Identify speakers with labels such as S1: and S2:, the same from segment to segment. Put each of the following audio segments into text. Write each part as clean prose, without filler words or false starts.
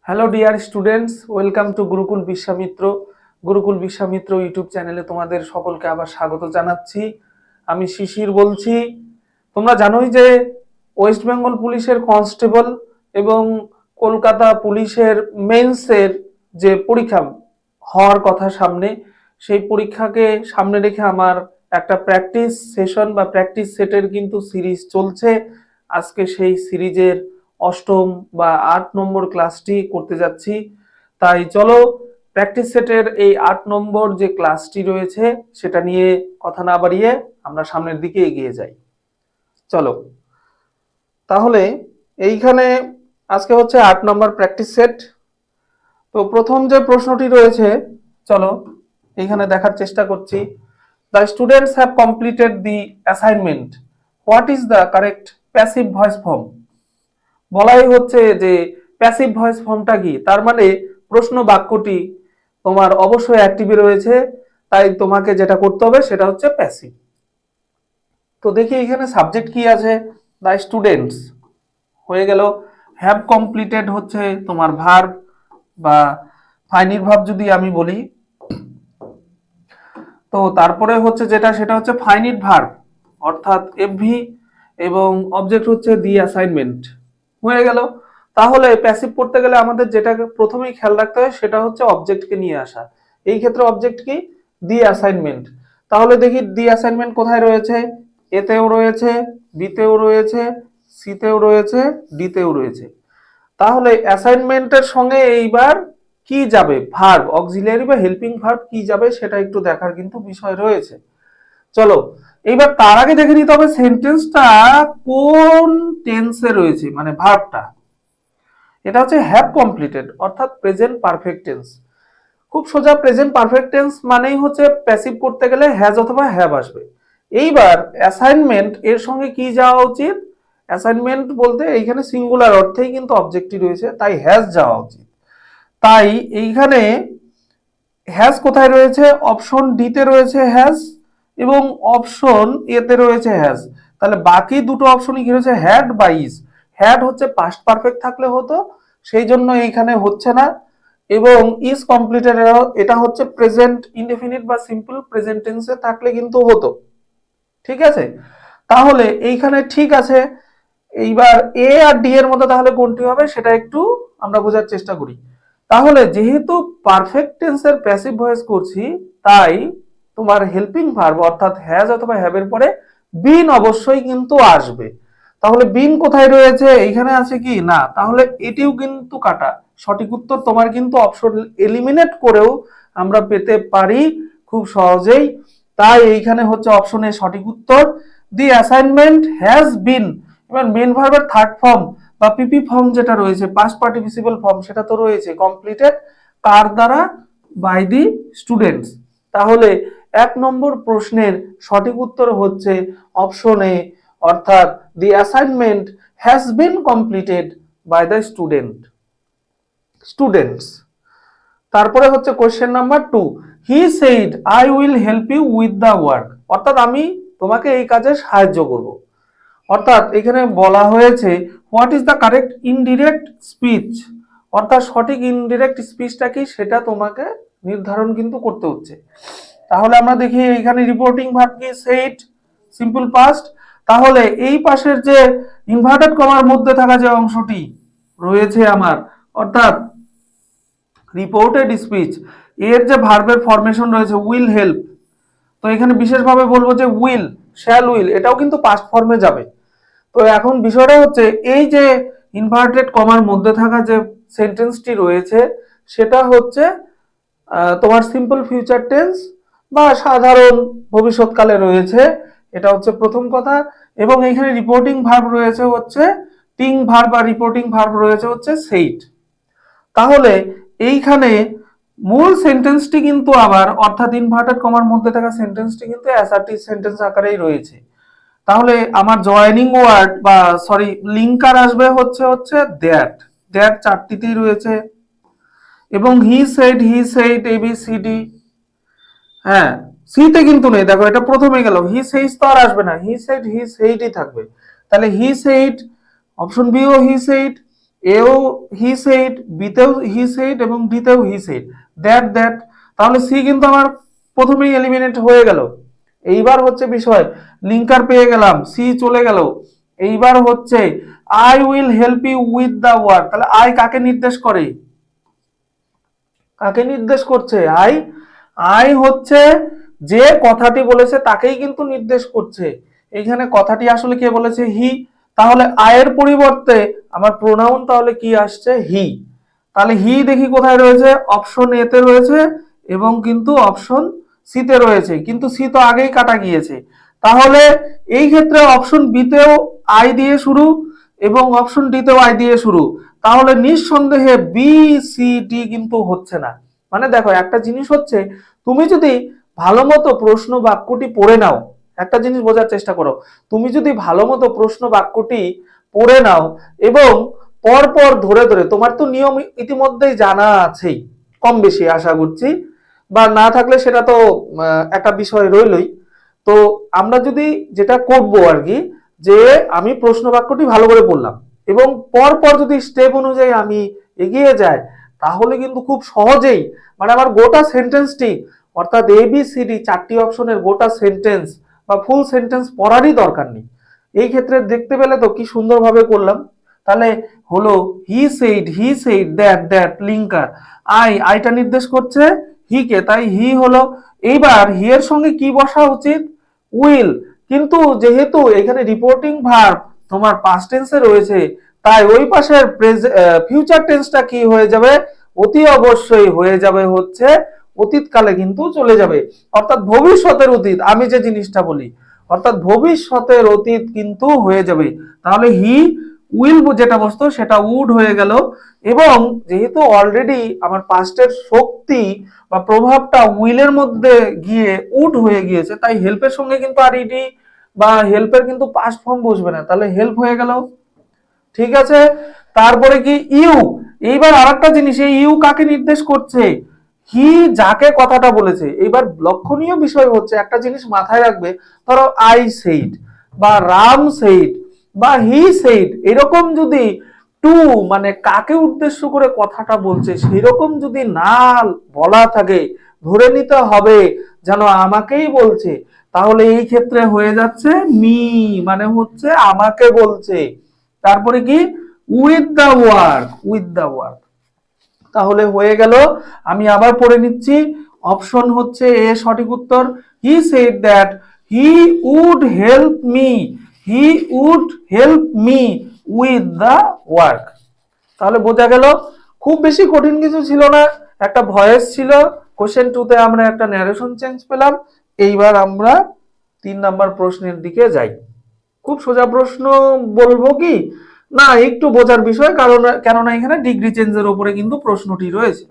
S1: Hello dear students, welcome to Gurukul Vishwamitra. Gurukul Vishwamitra YouTube চ্যানেলে তোমাদের সকলকে আবার স্বাগত জানাচ্ছি। আমি শিশির বলছি। তোমরা জানোই যে ওয়েস্ট বেঙ্গল পুলিশের কনস্টেবল এবং কলকাতা পুলিশের মেন্সের যে পরীক্ষা হওয়ার কথা সামনে, সেই পরীক্ষাকে সামনে রেখে আমার একটা প্র্যাকটিস সেশন বা প্র্যাকটিস সেটের কিন্তু সিরিজ চলছে। আজকে সেই সিরিজের অষ্টম বা 8 নম্বর ক্লাসটি করতে যাচ্ছি। তাই চলো প্র্যাকটিস সেটের এই 8 নম্বর যে ক্লাসটি রয়েছে সেটা নিয়ে কথা না বাড়িয়ে আমরা সামনের দিকে এগিয়ে যাই। চলো তাহলে এইখানে আজকে হচ্ছে 8 নম্বর প্র্যাকটিস সেট। তো প্রথম যে প্রশ্নটি রয়েছে, চলো এইখানে দেখার চেষ্টা করছি। The students have completed the assignment, what is the correct passive voice form. বলাই হচ্ছে যে প্যাসিভ ভয়েস ফর্মটা কি, তার মানে প্রশ্ন বাক্যটি তোমার অবশ্যই অ্যাক্টিভে রয়েছে, তাই তোমাকে যেটা করতে হবে সেটা হচ্ছে প্যাসিভ। তো দেখি এখানে সাবজেক্ট কি আছে, দ্য স্টুডেন্টস হয়ে গেল, হ্যাভ কমপ্লিটেড হচ্ছে তোমার ভার্ব বা ফাইনিট ভার্ব যদি আমি বলি, তো তারপরে হচ্ছে যেটা সেটা হচ্ছে ফাইনিট ভার্ব অর্থাৎ এফভি এবং অবজেক্ট হচ্ছে দি অ্যাসাইনমেন্ট হয়ে গেল। তাহলে প্যাসিভ করতে গেলে আমাদের যেটা প্রথমেই খেয়াল রাখতে হয় সেটা হচ্ছে অবজেক্টকে নিয়ে আসা। এই ক্ষেত্রে অবজেক্ট কি, দি অ্যাসাইনমেন্ট। তাহলে দেখি দি অ্যাসাইনমেন্ট কোথায় রয়েছে, এতেও রয়েছে, বিতেও রয়েছে, সিতেও রয়েছে, ডিতেও রয়েছে। তাহলে অ্যাসাইনমেন্টের সঙ্গে এইবার কি যাবে, ভার্ব অক্সিলিয়ারি বা হেল্পিং ভার্ব কি যাবে সেটা একটু দেখার কিন্তু বিষয় রয়েছে। চলো এইবার তার আগে দেখে নিতে হবে সেন্টেন্সটা কোন টেন্সে রয়েছে, মানে ভার্বটা। এটা হচ্ছে হ্যাভ কমপ্লিটেড অর্থাৎ প্রেজেন্ট পারফেক্ট টেন্স। খুব সোজা, প্রেজেন্ট পারফেক্ট টেন্স মানেই হচ্ছে প্যাসিভ করতে গেলে হ্যাজ অথবা হ্যাভ আসবে। এইবার অ্যাসাইনমেন্ট এর সঙ্গে কি যাওয়া উচিত, অ্যাসাইনমেন্ট বলতে এইখানে সিঙ্গুলার অর্থেই কিন্তু অবজেক্টটি রয়েছে, তাই হ্যাজ যাওয়া উচিত। তাই এইখানে হ্যাজ কোথায় রয়েছে, অপশন ডিতে রয়েছে হ্যাজ এবং অপশন এতে রয়েছে হ্যাজ। তাহলে বাকি দুটো অপশনই কি রয়েছে, হ্যাড বা ইজ। হ্যাড হচ্ছে পাস্ট পারফেক্ট থাকলে হতো, সেই জন্য এইখানে হচ্ছে না। এবং ইজ কমপ্লিটেড এটা হচ্ছে প্রেজেন্ট ইনডেফিনিট বা সিম্পল প্রেজেন্ট টেন্সে থাকলে কিন্তু হতো। ঠিক আছে, তাহলে এইখানে ঠিক আছে। এইবার এ আর ডি এর মধ্যে তাহলে কোনটি হবে সেটা একটু আমরা বোঝার চেষ্টা করি। তাহলে যেহেতু পারফেক্ট টেন্সের প্যাসিভ ভয়েস করছি, তাই তোমার হেল্পিং ভার্ব অর্থাৎ হ্যাজ অথবা হ্যাভ এর পরে বিন অবশ্যই কিন্তু আসবে। তাহলে বিন কোথায় রয়েছে, এইখানে আছে কি না, তাহলে এটিও কিন্তু কাটা। সঠিক উত্তর তোমার কিন্তু অপশন এলিমিনেট করেও আমরা পেতে পারি খুব সহজেই। তাই এইখানে হচ্ছে অপশনে সঠিক উত্তর, দি অ্যাসাইনমেন্ট হ্যাজ বিন। এবার মেন ভার্বের থার্ড ফর্ম বা পিপি ফর্ম যেটা রয়েছে, পাস্ট পার্টিসিপল ফর্ম, সেটা তো রয়েছে কমপ্লিটেড কার দ্বারা, বাই দি স্টুডেন্টস। তাহলে 1 নম্বর প্রশ্নের সঠিক উত্তর হচ্ছে অপশন এ, অর্থাৎ the assignment has been completed by the students. তারপরে হচ্ছে question number 2, he said I will help you with the work, অর্থাৎ আমি তোমাকে এই কাজে সাহায্য করব। অর্থাৎ এখানে বলা হয়েছে what is the correct indirect speech, অর্থাৎ সঠিক ইনডিরেক্ট স্পিচটা কি সেটা তোমাকে নির্ধারণ কিন্তু করতে হচ্ছে। তাহলে আমরা দেখি এখানে রিপোর্টিং ভার্ব কি, সেইড সিম্পল পাস্ট। তাহলে এই পাশের যে ইনভার্টেড কমার মধ্যে থাকা যে অংশটি রয়েছে আমার, অর্থাৎ রিপোর্টেড স্পিচ, এর যে ভার্বের ফরমেশন রয়েছে উইল হেল্প, তো এখানে বিশেষভাবে বলবো যে উইল, শ্যাল উইল, এটাও কিন্তু পাস্ট ফর্মে যাবে। তো এখন বিষয়টা হচ্ছে এই যে ইনভার্টেড কমার মধ্যে থাকা যে সেন্টেন্সটি রয়েছে সেটা হচ্ছে তোমার সিম্পল ফিউচার টেন্স বা সাধারণ ভবিষ্যৎকালে রয়েছে, এটা হচ্ছে প্রথম কথা। এবং এখানে রিপোর্টিং ভার্ব রয়েছে হচ্ছে টিং ভার্ব বা রিপোর্টিং ভার্ব রয়েছে হচ্ছে সেইট। তাহলে এইখানে মূল সেন্টেন্সটি কিন্তু আবার অর্থাৎ ইনভার্টেড কমার মধ্যে থাকা সেন্টেন্সটি কিন্তু অ্যাসার্টিভ সেন্টেন্স আকারেই রয়েছে। তাহলে আমার জয়েনিং ওয়ার্ড বা সরি লিঙ্কার আসবে হচ্ছে হচ্ছে দ্যাট, দ্যাট চারটিতেই রয়েছে। এবং হি সেইড এবিসিডি, হ্যাঁ সিতে কিন্তু নেই, দেখো এটা প্রথমে গেল, হি সেইজ তো আর আসবে না, হি সেইডই থাকবে। তাহলে হি সেইড, অপশন বি ও হি সেইড। এও হি সেড, বিতেও হি সেড এবং ডিতেও হি সেড, দ্যাট। তাহলে সি কিন্তু আমার প্রথমেই এলিমিনেট হয়ে গেল। এইবার হচ্ছে বিষয়, লিঙ্কার পেয়ে গেলাম, সি চলে গেল। এইবার হচ্ছে I will help you with the work. তাহলে আই কাকে নির্দেশ করে? কাকে নির্দেশ করছে? আই। আই হচ্ছে যে কথাটি বলেছে তাকেই কিন্তু নির্দেশ করছে। এখানে কথাটি আসলে কে বলেছে? হি। তাহলে আয়ের পরিবর্তে আমার প্রোনাউন তাহলে কি আসছে? হি। তাহলে হি দেখি কোথায় রয়েছে? অপশন এ তে রয়েছে এবং কিন্তু অপশন সি তে রয়েছে, কিন্তু সি তো আগেই কাটা গিয়েছে। তাহলে এই ক্ষেত্রে অপশন বি তেও আই দিয়ে শুরু এবং অপশন ডি তেও আই দিয়ে শুরু। তাহলে নিঃসন্দেহে বি সি ডি কিন্তু হচ্ছে না। মানে দেখো একটা জিনিস হচ্ছে, তুমি যদি ভালো মতো প্রশ্ন বাক্যটি পড়ে নাও, একটা জিনিস বোঝার চেষ্টা করো, তুমি যদি ভালো মতো প্রশ্ন বাক্যটি পড়ে নাও এবং পর পর ধরে ধরে, তোমার তো নিয়ম ইতিমধ্যেই জানা আছেই কম বেশি আশা করছি, বা না থাকলে সেটা তো একটা বিষয় রইলই। তো আমরা যদি যেটা করব আর কি, যে আমি প্রশ্ন বাক্যটি ভালো করে পড়লাম এবং পর পর যদি স্টেপ অনুযায়ী আমি এগিয়ে যাই, তাহলে কিন্তু খুব সহজেই মানে আমার গোটা সেন্টেন্সটি, অর্থাৎ এ বি সি ডি চারটি অপশনের গোটা সেন্টেন্স বা ফুল সেন্টেন্স পড়ারই দরকার নেই। এই ক্ষেত্রে দেখতে পেলে তো কি সুন্দরভাবে করলাম। তাহলে হলো হি সেইড দ্যাট লিঙ্কার, আইটা নির্দেশ করছে হি কে, তাই হি হলো। এইবার হি এর সঙ্গে কি বসা উচিত? উইল। কিন্তু যেহেতু এখানে রিপোর্টিং ভার্ব তোমার পাস্ট টেন্সে রয়েছে, তাই ওই পাশের ফিউচার টেন্সটা কি হয়ে যাবে? অতি অবশ্যই হয়ে যাবে হচ্ছে অতীতকালে কিন্তু চলে যাবে, অর্থাৎ ভবিষ্যতের অতীত। আমি যে জিনিসটা বলি, অর্থাৎ ভবিষ্যতের অতীত কিন্তু হয়ে যাবে। তাহলে হি উইল যেটা বসতো সেটা উড হয়ে গেল, এবং যেহেতু অলরেডি আমার পাস্টের শক্তি বা প্রভাবটা উইলের মধ্যে গিয়ে উড হয়ে গিয়েছে, তাই হেল্পের সঙ্গে কিন্তু আর ইডি বা হেল্পের কিন্তু পাস্ট ফর্ম বসবে না, তাহলে হেল্প হয়ে গেল। ঠিক আছে, তারপরে কি ইউ। এইবার আরেকটা জিনিস, এই ইউ কাকে নির্দেশ করছে? হি যাকে কথাটা বলেছে। এইবার লক্ষণীয় বিষয় হচ্ছে একটা জিনিস মাথায় রাখবে, ধরো আই সেইড বা রাম সেইড বা হি সেইড, এরকম যদি টু মানে কাকে উদ্দেশ্য করে কথাটা বলছে সেরকম যদি না বলা থাকে, ধরে নিতে হবে যেন আমাকেই বলছে, তাহলে এই ক্ষেত্রে হয়ে যাচ্ছে মি, মানে হচ্ছে আমাকে বলছে। তারপরে কি? With the work. তাহলে হয়ে গেল। আমি আবার পড়ে নিচ্ছি। অপশন হচ্ছে এ সঠিক উত্তর। He said that he would help me, he would help me with the work. তাহলে বোঝা গেল খুব বেশি কঠিন কিছু ছিল না, একটা ভয়েস ছিল। কোশ্চেন 2 তে আমরা একটা ন্যারেশন চেঞ্জ পেলাম। এইবার আমরা 3 নাম্বার প্রশ্নের দিকে যাই। খুব সোজা প্রশ্ন বলবো কি না, একটু বোঝার বিষয়, কারণ কেননা এখানে ডিগ্রি চেঞ্জের উপরে কিন্তু প্রশ্নটি রয়েছে।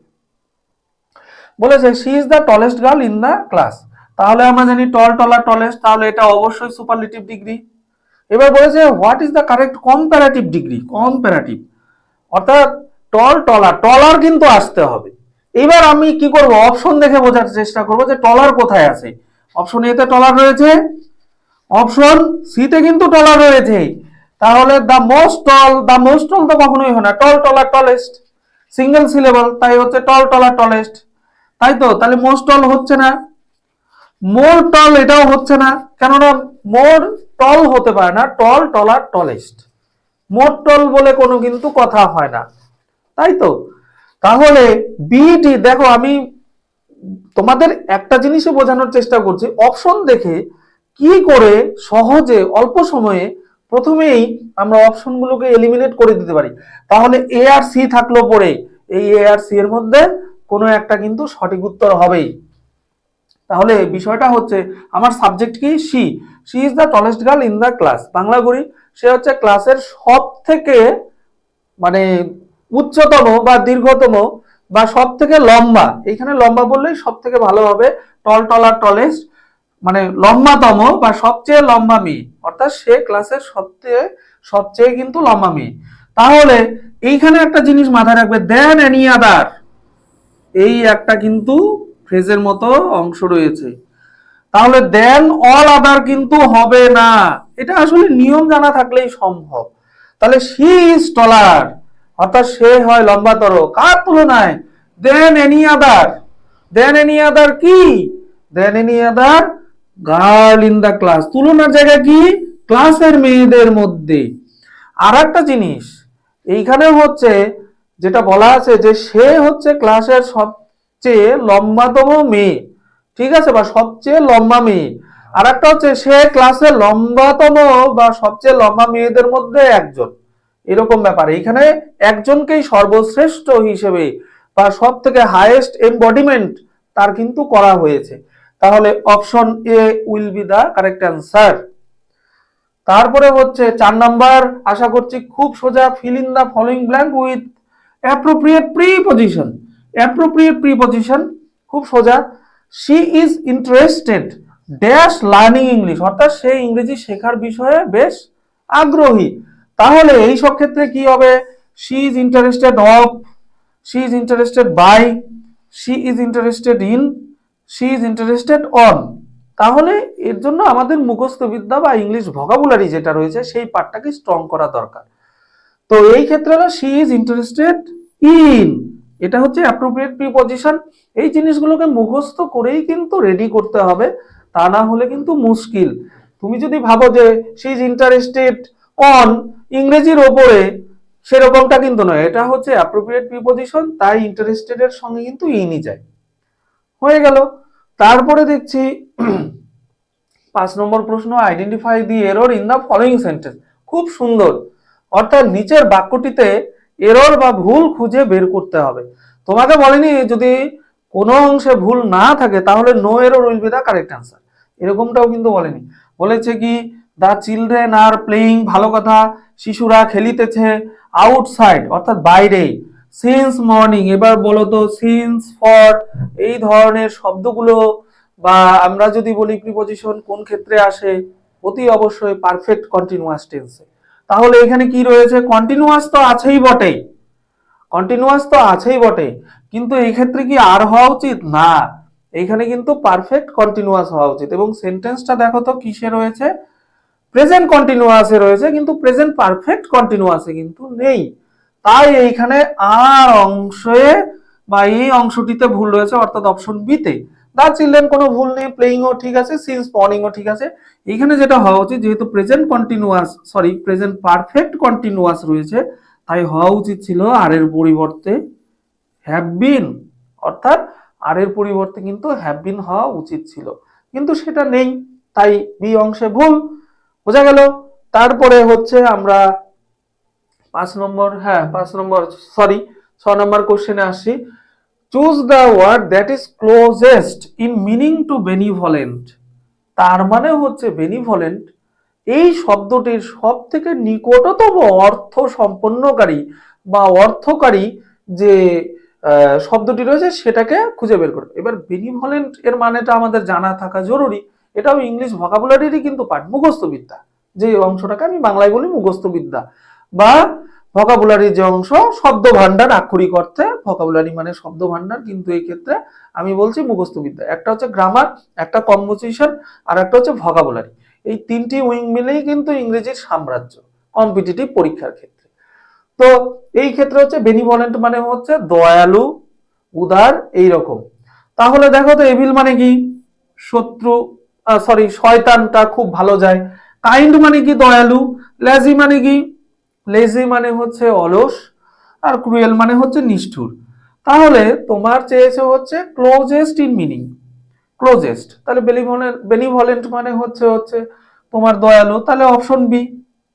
S1: বলেছে she is the tallest girl in the class. তাহলে আমরা জানি টল, টলার, টলেস্ট, তাহলে এটা অবশ্যই সুপারলেটিভ ডিগ্রি। এবার বলেছে what is the correct comparative degree. Comparative অর্থাৎ টল, টলার, টলার কিন্তু আসতে হবে। এবার আমি কি করব? অপশন দেখে বোঝার চেষ্টা করব যে টলার কোথায় আছে। অপশন এ তে টলার রয়েছে, অপশন সি তে কিন্তু টলার রয়েছে। তাহলে দ্য মোস্ট টল তো কখনোই হয় না, টল, টলার, টলেস্ট সিঙ্গেল সিলেবল, তাই হচ্ছে টল, টলার, টলেস্ট। তাই তো, তাহলে মোস্ট টল হচ্ছে না, মোর টল এটাও হচ্ছে না, কেননা মোর টল হতে পারে না, টল, টলার, টলেস্ট, মোর টল বলে কোনো কিন্তু কথা হয় না, তাই তো। তাহলে বিডি, দেখো আমি তোমাদের একটা জিনিসও বোঝানোর চেষ্টা করছি, অপশন দেখে কি করে সহজে অল্প সময়ে প্রথমেই আমরা অপশনগুলোকে এলিমিনেট করে দিতে পারি। তাহলে এ আর সি থাকলো পরে, এই এ আর সি এর মধ্যে কোনো একটা কিন্তু সঠিক উত্তর হবেই। তাহলে বিষয়টা হচ্ছে আমার সাবজেক্ট কি? She. She is the tallest girl in the class. Bangla করি, সে হচ্ছে ক্লাসের সব থেকে মানে উচ্চতম বা দীর্ঘতম বা সব থেকে লম্বা, এখানে লম্বা বললেই সব থেকে ভালো হবে। টল, টলার, টলেস্ট মানে লম্বাতম বা সবচেয়ে লম্বা মেয়ে, অর্থাৎ সে ক্লাসের সবচেয়ে সবচেয়ে কিন্তু লম্বা মেয়ে। তাহলে এইখানে একটা জিনিস মাথায় রাখবে, দেন এনি আদার, এই একটা কিন্তু ফ্রেজের মতো অংশ রয়েছে। তাহলে দেন অল আদার কিন্তু হবে না, এটা আসলে নিয়ম জানা থাকলেই সম্ভব। তাহলে শি ইজ টলার, অর্থাৎ সে হয় লম্বাতর কার তুলনায়, দেন এনি আদার। দেন এনি আদার কি, then any other girl in the class. তুলনার জায়গা কি, ক্লাসের মেয়েদের মধ্যে। আর একটা জিনিস এইখানে হচ্ছে যেটা বলা আছে যে সে হচ্ছে ক্লাসের সবচেয়ে লম্বাতম মেয়ে, ঠিক আছে, বা সবচেয়ে লম্বা মেয়ে। আর একটা হচ্ছে সে ক্লাসের লম্বাতম বা সবচেয়ে লম্বা মেয়েদের মধ্যে একজন, এরকম ব্যাপার। এইখানে একজনকেই সর্বশ্রেষ্ঠ হিসেবে বা সব থেকে হাইয়েস্ট এমবডিমেন্ট তার কিন্তু করা হয়েছে। তাহলে option A will be the correct answer. তারপরে হচ্ছে 4 নাম্বার, আশা করছি খুব সোজা, fill in the following blank with appropriate preposition. Appropriate preposition খুব সোজা, she is interested dash learning English, অর্থাৎ সে ইংরেজি শেখার বিষয়ে বেশ আগ্রহী। তাহলে এই সব ক্ষেত্রে কি হবে, she is interested of, she is interested by, she is interested in, she is interested on. তাহলে এর জন্য আমাদের মুখস্থ বিদ্যা বা ইংলিশ ভোকাবুলারি যেটা রয়েছে সেই পার্টটাকে স্ট্রং করা দরকার। তো এই ক্ষেত্রে হলো শি ইজ ইন্টারেস্টেড ইন, এটা হচ্ছে অ্যাপ্রোপ্রিয়েট প্রিপজিশন। এই জিনিসগুলোকে মুখস্থ করেই কিন্তু রেডি করতে হবে, তা না হলে কিন্তু মুশকিল। তুমি যদি ভাবো যে শি ইজ ইন্টারেস্টেড অন ইংরেজির ওপরে, সেরকমটা কিন্তু নয়, এটা হচ্ছে অ্যাপ্রোপ্রিয়েট প্রিপজিশন, তাই ইন্টারেস্টেড এর সঙ্গে কিন্তু ইনই যায়। হয়ে গেল। তারপরে দেখছি 5 নম্বর প্রশ্ন, identify the error in the following sentence. খুব সুন্দর, অর্থাৎ নিচের বাক্যটিতে এরর বা ভুল খুঁজে বের করতে হবে। তোমাকে বলেনি যদি কোনো অংশে ভুল না থাকে তাহলে no error will be the correct answer, এরকমটাও কিন্তু বলেনি। বলেছে কি দা চিলড্রেন আর প্লেইং, ভালো কথা, শিশুরা খেলিতেছে, আউটসাইড অর্থাৎ বাইরে, সিন্স মর্নিং। এবার বলো তো সিন্স, ফর, এই ধরনের শব্দগুলো বা আমরা যদি বলি প্রিপজিশন কোন ক্ষেত্রে আসে, অতি অবশ্যই পারফেক্ট কন্টিনিউয়াস টেন্সে। তাহলে এখানে কি রয়েছে, কন্টিনিউয়াস তো আছেই বটে, কন্টিনিউয়াস তো আছেই বটে, কিন্তু এই ক্ষেত্রে কি আর হওয়া উচিত না, এইখানে কিন্তু পারফেক্ট কন্টিনিউয়াস হওয়া উচিত। এবং সেন্টেন্সটা দেখো তো কিসে রয়েছে, প্রেজেন্ট কন্টিনিউয়াসে রয়েছে, কিন্তু প্রেজেন্ট পারফেক্ট কন্টিনিউয়াসে কিন্তু নেই। তাই এইখানে আর অংশে বা এই অংশটিতে ভুল রয়েছে, অর্থাৎ অপশন বি তে। দা চিলড্রেন কোনো ভুল নেই, প্লেইংও ঠিক আছে, সিন্স মর্নিংও ঠিক আছে। এখানে যেটা হওয়া উচিত, যেহেতু present continuous sorry present perfect continuous রয়েছে, তাই হওয়া উচিত ছিল আর এর পরিবর্তে হ্যাভ বিন, অর্থাৎ আর এর পরিবর্তে কিন্তু হ্যাভ বিন হওয়া উচিত ছিল, কিন্তু সেটা নেই, তাই বি অংশে ভুল। বোঝা গেল। তারপরে হচ্ছে আমরা 6 নম্বর কোশ্চেনে আসছি। Choose the word that is closest in meaning to benevolent. তার মানে হচ্ছে বেনিভলেন্ট এই শব্দটির সব থেকে নিকটতম অর্থ সম্পন্নকারী বা অর্থকারী যে শব্দটি রয়েছে সেটাকে খুঁজে বের করবে। এবার বেনিভলেন্ট এর মানেটা আমাদের জানা থাকা জরুরি, এটাও ইংলিশ ভোকাবুলারিরই কিন্তু পার্ট, মুখস্থ বিদ্যা, যে অংশটাকে আমি বাংলায় বলি মুখস্থ বিদ্যা বা ভোকাবুলারির যে অংশ, শব্দ ভান্ডার আক্ষরিক অর্থে ভোকাবুলারি মানে শব্দ ভান্ডার, কিন্তু এই ক্ষেত্রে আমি বলছি মুখস্থ বিদ্যা। একটা হচ্ছে গ্রামার, একটা কম্পোজিশন, আর একটা হচ্ছে ভোকাবুলারি। এই তিনটি উইং মিলেই কিন্তু ইংরেজির সাম্রাজ্য কম্পিটিটিভ পরীক্ষার ক্ষেত্রে। তো এই ক্ষেত্রে হচ্ছে বেনিভলেন্ট মানে হচ্ছে দয়ালু, উদার, এইরকম। তাহলে দেখো তো এভিল মানে কি, শত্রু, শয়তানটা খুব ভালো যায়। কাইন্ড মানে কি, দয়ালু। লেজি মানে কি, লেজি মানে হচ্ছে অলস। আর ক্রুয়েল মানে হচ্ছে নিষ্ঠুর। তাহলে তোমার চেয়েছে হচ্ছে ক্লোজেস্ট ইন মিনিং, ক্লোজেস্ট, তাহলে বেনিভলেন্ট মানে হচ্ছে হচ্ছে তোমার দয়ালু, তাহলে অপশন বি।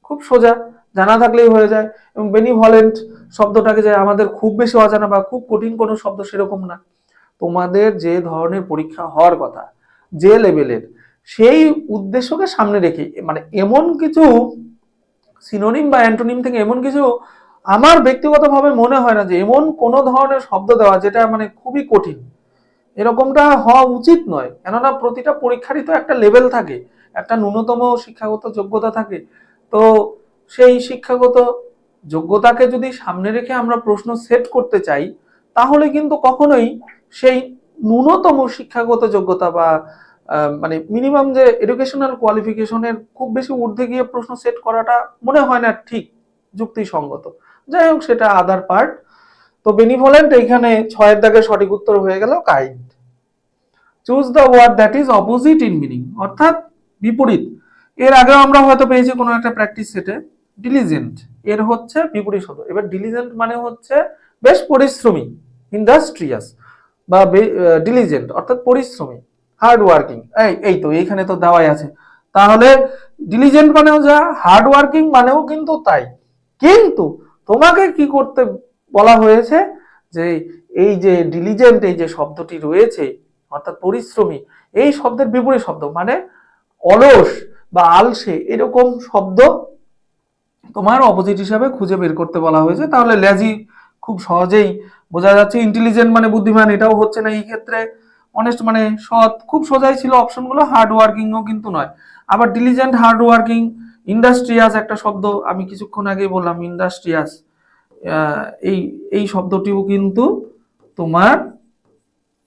S1: খুব সোজা, জানা থাকলেই হয়ে যায়। এবং বেনিভলেন্ট শব্দটাকে যে আমাদের খুব বেশি অজানা বা খুব কঠিন কোনো শব্দ সেরকম না। তোমাদের যে ধরনের পরীক্ষা হওয়ার কথা, যে লেভেলের, সেই উদ্দেশ্যকে সামনে রেখে মানে এমন কিছু সিনোনিম বা অ্যান্টোনিম থেকে এমন কিছু আমার ব্যক্তিগতভাবে মনে হয় না যে এমন কোনো ধরনের শব্দ দেওয়া যেটা মানে খুবই কঠিন, এরকমটা হওয়া উচিত নয়। কেননা প্রতিটা পরীক্ষারই তো একটা লেভেল থাকে, একটা ন্যূনতম শিক্ষাগত যোগ্যতা থাকে। তো সেই শিক্ষাগত যোগ্যতাকে যদি সামনে রেখে আমরা প্রশ্ন সেট করতে চাই, তাহলে কিন্তু কখনোই সেই ন্যূনতম শিক্ষাগত যোগ্যতা বা মানে মিনিমাম যে এডুকেশনাল কোয়ালিফিকেশনের খুব বেশি ঊর্ধ্বে গিয়ে প্রশ্ন সেট করাটা মনে হয় না ঠিক। যুক্তিসঙ্গত। যাই হোক, সেটা আদার পার্ট। তো বেনিভোলেন্ট এইখানে 6 এর দাগে সঠিক উত্তর হয়ে গেল kind. Choose the word that is opposite in meaning, অর্থাৎ বিপরীত। এর আগেও আমরা হয়তো পেয়েছি কোনো একটা প্র্যাকটিস সেটে। ডিলিজেন্ট এর হচ্ছে বিপরীত শব্দ। এবার ডিলিজেন্ট মানে হচ্ছে বেশ পরিশ্রমী, ইন্ডাস্ট্রিয়াস, বা ডিলিজেন্ট অর্থাৎ পরিশ্রমী, হার্ড ওয়ার্কিং। এই তো এইখানে তো দেওয়াই আছে। তাহলে ডিলিজেন্ট মানেও যা, হার্ড ওয়ার্কিং মানেও কিন্তু তাই। কিন্তু তোমাকে কি করতে বলা হয়েছে, যে এই যে ডিলিজেন্ট এই যে শব্দটি রয়েছে অর্থাৎ পরিশ্রমী, এই শব্দের বিপরীত শব্দ মানে অলস বা আলসে, এরকম শব্দ তোমার অপোজিট হিসাবে খুঁজে বের করতে বলা হয়েছে। তাহলে ল্যাজি খুব সহজেই বোঝা যাচ্ছে। ইন্টেলিজেন্ট মানে বুদ্ধিমান, এটাও হচ্ছে না এই ক্ষেত্রে। অনেস্ট মানে সৎ, খুব সোজাই ছিল অপশনগুলো, হার্ড ওয়ার্কিংও কিন্তু নয়। আবার ডিলিজেন্ট, হার্ড ওয়ার্কিং, ইন্ডাস্ট্রিয়াস একটা শব্দ আমি কিছুক্ষণ আগেই বললাম, ইন্ডাস্ট্রিয়াস, এই এই শব্দটিও কিন্তু তোমার,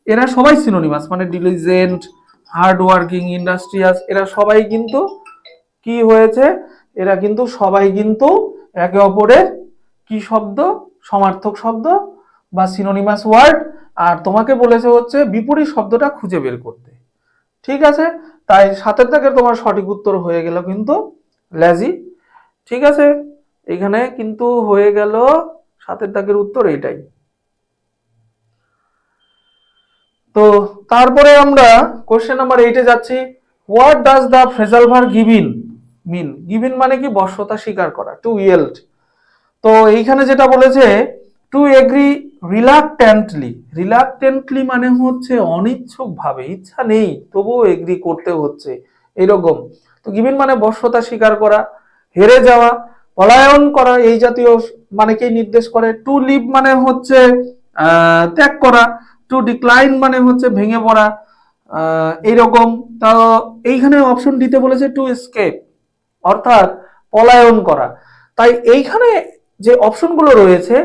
S1: এরা সবাই সিনোনিমাস, মানে ডিলিজেন্ট, হার্ড ওয়ার্কিং, ইন্ডাস্ট্রিয়াস, এরা সবাই কিন্তু কি হয়েছে, এরা কিন্তু সবাই কিন্তু একে অপরের কি শব্দ, সমার্থক শব্দ বা সিনোনিমাস ওয়ার্ড। আর তোমাকে বলেছে হচ্ছে বিপরীত শব্দটা খুঁজে বের করতে। ঠিক আছে, তাই 7 দাগের তোমার সঠিক উত্তর হয়ে গেল কিন্তু ল্যাজি। ঠিক আছে, এখানে কিন্তু হয়ে গেল 7 দাগের উত্তর এইটাই। তো তারপরে আমরা কোশ্চেন নাম্বার 8 এ যাচ্ছি। What does the phrasal verb given mean? Given মানে কি? বশ্যতা স্বীকার করা, টু ইয়েল্ড। তো এইখানে যেটা বলেছে, টু এগ্রি রিলাক্টেন্টলি। রিলাক্টেন্টলি মানে হচ্ছে অনিচ্ছুক ভাবে, ইচ্ছা নেই তবুও এগ্রি করতে হচ্ছে, এরকম। তো গিভিন মানে বশ্যতা স্বীকার করা, হেরে যাওয়া, পলায়ন করা, এই জাতীয় মানেকেই নির্দেশ করে। টু লিভ মানে হচ্ছে ত্যাগ করা, টু ডিক্লাইন মানে হচ্ছে ভেঙে পড়া, এইরকম। তা এইখানে অপশন দিতে বলেছে টু এসকেপ, অর্থাৎ পলায়ন করা। তাই এইখানে যে অপশনগুলো রয়েছে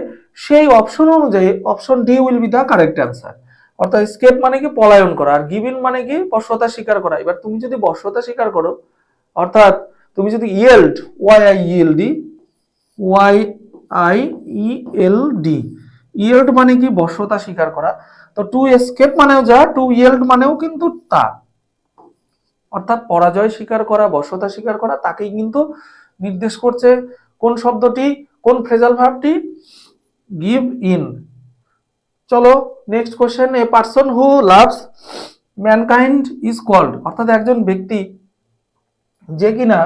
S1: সেই অপশন অনুযায়ী option D will be the correct answer. অর্থাৎ এসকেপ মানে কি? পলায়ন করা। আর গিভিন মানে কি? বশ্যতা স্বীকার করা। এবার তুমি যদি বশ্যতা স্বীকার করো, অর্থাৎ তুমি যদি yield, Y I E L D, yield মানে কি? বশ্যতা স্বীকার করা। তো টু এসকেপ মানেও যা, টু ইয়েল্ড মানেও কিন্তু তা, অর্থাৎ পরাজয় স্বীকার করা, বশ্যতা স্বীকার করা, তাকেই কিন্তু নির্দেশ করছে কোন শব্দটি, কোন ফ্রেজাল ভার্বটি? Give in. চলো next question. A person who loves mankind is called, অর্থাৎ একজন ব্যক্তি যে কিনা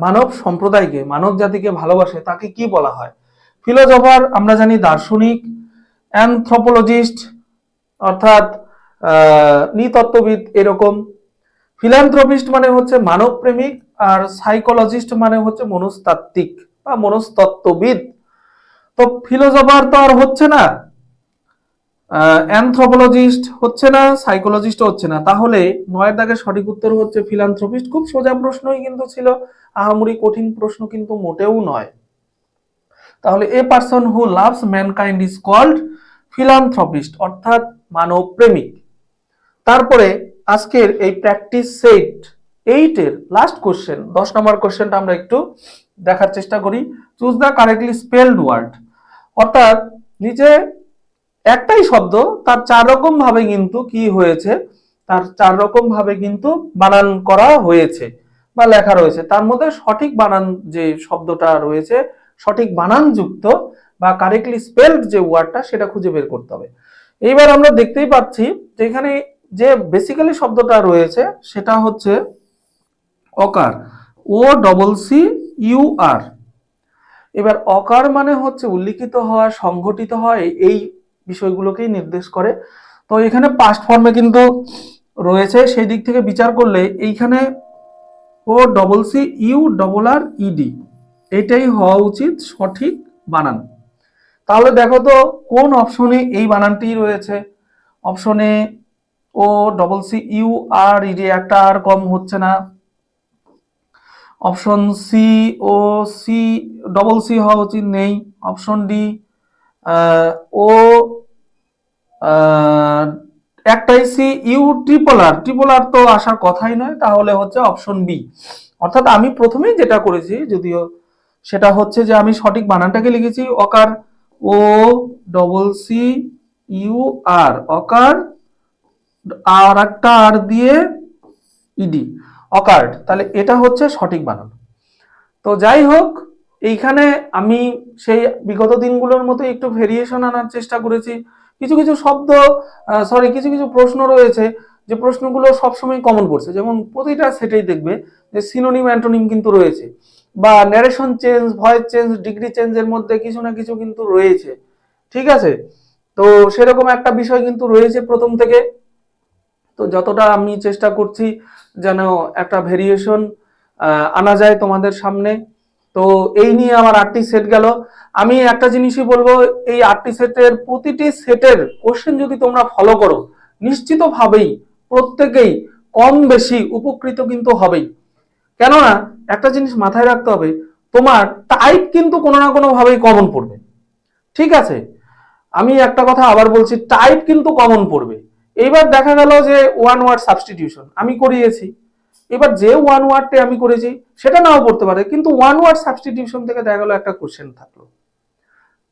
S1: মানব সম্প্রদায়কে, মানব জাতিকে ভালোবাসে, তাকে কি বলা হয়? ফিলোজফার আমরা জানি দার্শনিক, অ্যানথ্রোপোলজিস্ট অর্থাৎ নৃতত্ত্ববিদ, এরকম। ফিলান্থ্রপিস্ট মানে হচ্ছে মানব প্রেমিক, আর সাইকোলজিস্ট মানে হচ্ছে মনস্তাত্ত্বিক বা মনস্তত্ত্ববিদ। তো ফিলোসফার তো আর হচ্ছে না, অ্যানথ্রোপোলজিস্ট হচ্ছে না, সাইকোলজিস্ট হচ্ছে না। তাহলে 9 দাগের সঠিক উত্তর হচ্ছে ফিলান্থ্রপিস্ট। খুব সোজা প্রশ্নই কিন্তু ছিল, আহামরি কঠিন প্রশ্ন কিন্তু মোটেও নয়। তাহলে a person who loves mankind is called philanthropist, অর্থাৎ মানব প্রেমিক। তারপরে আজকের এই প্র্যাকটিস সেট 8 এর লাস্ট কোশ্চেন, 10 নম্বর কোশ্চেনটা আমরা একটু দেখার চেষ্টা করি। Choose the correctly spelled word, অর্থাৎ নিচে একটাই শব্দ, তার 4 রকম ভাবে কিন্তু কি হয়েছে, তার 4 রকম ভাবে কিন্তু বানান করা হয়েছে বা লেখা রয়েছে। তার মধ্যে সঠিক বানান যে শব্দটা রয়েছে, সঠিক বানান যুক্ত বা কারেক্টলি স্পেলড যে ওয়ার্ডটা, সেটা খুঁজে বের করতে হবে। এইবার আমরা দেখতেই পাচ্ছি যে এখানে যে বেসিক্যালি শব্দটা রয়েছে সেটা হচ্ছে অকার, ও ডবল সি ইউ আর। এবার অকার মানে হচ্ছে উল্লিখিত হওয়া, সংঘটিত হয়, এই বিষয়গুলোকেই নির্দেশ করে। তো এখানে পাস্ট ফর্মে কিন্তু রয়েছে, সেই দিক থেকে বিচার করলে এইখানে ও double C U double R E D, এটাই হওয়া উচিত সঠিক বানান। তাহলে দেখো তো কোন অপশনে এই বানানটি রয়েছে। অপশনে O double C U R E, D আর কম হচ্ছে না। Option C O C double C হওয়া উচিত, নেই। অপশন ডি ও একটাই C U triple R, triple R তো আসার কথাই নয়। তাহলে হচ্ছে অপশন বি। অর্থাৎ আমি প্রথমেই যেটা করেছি, যদিও সেটা হচ্ছে যে আমি সঠিক বানানটাকে লিখেছি অকার, OCCUR, অকার, আর একটা আর দিয়ে ইডি, অকার্ড। তাহলে এটা হচ্ছে সঠিক বানান। তো যাই হোক, এইখানে আমি সেই বিগত দিনগুলোর মতো একটু ভেরিয়েশন আনার চেষ্টা করেছি। কিছু কিছু শব্দ, কিছু কিছু প্রশ্ন রয়েছে যে প্রশ্নগুলো সবসময় কমন পড়ছে, যেমন প্রতিটা সেটেই দেখবে যে সিনোনিম অ্যান্টোনিম কিন্তু রয়েছে, বা narration change, voice change, degree চেঞ্জের মধ্যে কিছু না কিছু কিন্তু রয়েছে। ঠিক আছে, তো সেরকম একটা বিষয় কিন্তু রয়েছে প্রথম থেকে। তো যতটা আমি চেষ্টা করছি যেন একটা ভেরিয়েশন আনা যায় তোমাদের সামনে। তো এই নিয়ে আমার 8টি সেট গেল। আমি একটা জিনিসই বলবো, এই 8টি সেটের প্রতিটি সেটের কোশ্চেন যদি তোমরা ফলো করো, নিশ্চিতভাবেই প্রত্যেকেই কম বেশি উপকৃত কিন্তু হবেই। কেননা একটা জিনিস মাথায় রাখতে হবে, তোমার টাইপ কিন্তু কোনো না কোনো ভাবেই কমন পড়বে। ঠিক আছে, আমি একটা কথা আবার বলছি, টাইপ কিন্তু কমন পড়বে। এইবার দেখা গেল যে ওয়ান ওয়ার্ড সাবস্টিটিউশন আমি করিয়েছি, এবার যে ওয়ান ওয়ার্ডটি আমি করেছি সেটা নাও পড়তে পারে, কিন্তু ওয়ান ওয়ার্ড সাবস্টিটিউশন থেকে দেখা গেল একটা কোশ্চেন থাকলো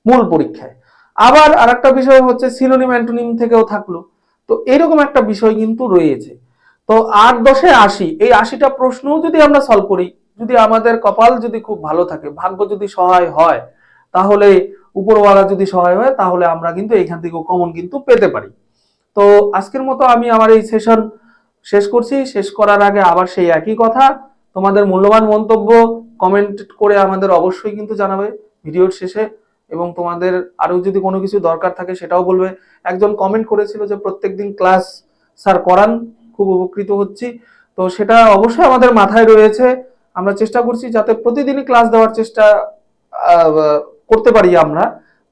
S1: মূল পরীক্ষায়। আবার আরেকটা বিষয় হচ্ছে সিনোনিম অ্যান্টোনিম থেকেও থাকলো। তো এরকম একটা বিষয় কিন্তু রয়েছে। তো 8 10 80, এই 80টা প্রশ্নও যদি আমরা সলভ করি, যদি আমাদের কপাল যদি খুব ভালো থাকে, ভাগ্য যদি সহায় হয়, তাহলে উপরওয়ালা যদি সহায় হয়, তাহলে আমরা কিন্তু এখান থেকে কমন কিন্তু পেতে পারি। তো আজকের মতো আমি আমার এই সেশন শেষ করছি। শেষ করার আগে আবার সেই একই কথা, তোমাদের মূল্যবান মন্তব্য কমেন্ট করে আমাদের অবশ্যই কিন্তু জানাবে ভিডিওর শেষে, এবং তোমাদের আরো যদি কোনো কিছু দরকার থাকে সেটাও বলবে। একজন কমেন্ট করেছিল যে প্রত্যেকদিন ক্লাস স্যার করান, খুব উপকৃত হচ্ছি। তো সেটা অবশ্যই আমাদের মাথায় রয়েছে, আমরা চেষ্টা করছি যাতে প্রতিদিনই ক্লাস দেওয়ার চেষ্টা করতে পারি আমরা।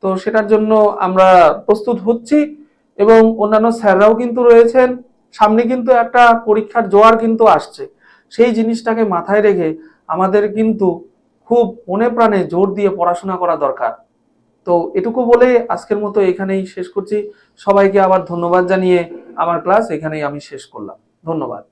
S1: তো সেটার জন্য আমরা প্রস্তুত হচ্ছি, এবং অন্যান্য স্যাররাও কিন্তু রয়েছেন। সামনে কিন্তু একটা পরীক্ষার জোয়ার কিন্তু আসছে, সেই জিনিসটাকে মাথায় রেখে আমাদের কিন্তু খুব মনে প্রাণে জোর দিয়ে পড়াশোনা করা দরকার। তো এটুকু বলে আজকের মতো এখানেই শেষ করছি। সবাইকে আবার ধন্যবাদ জানিয়ে আমার ক্লাস এখানেই আমি শেষ করলাম। ধন্যবাদ।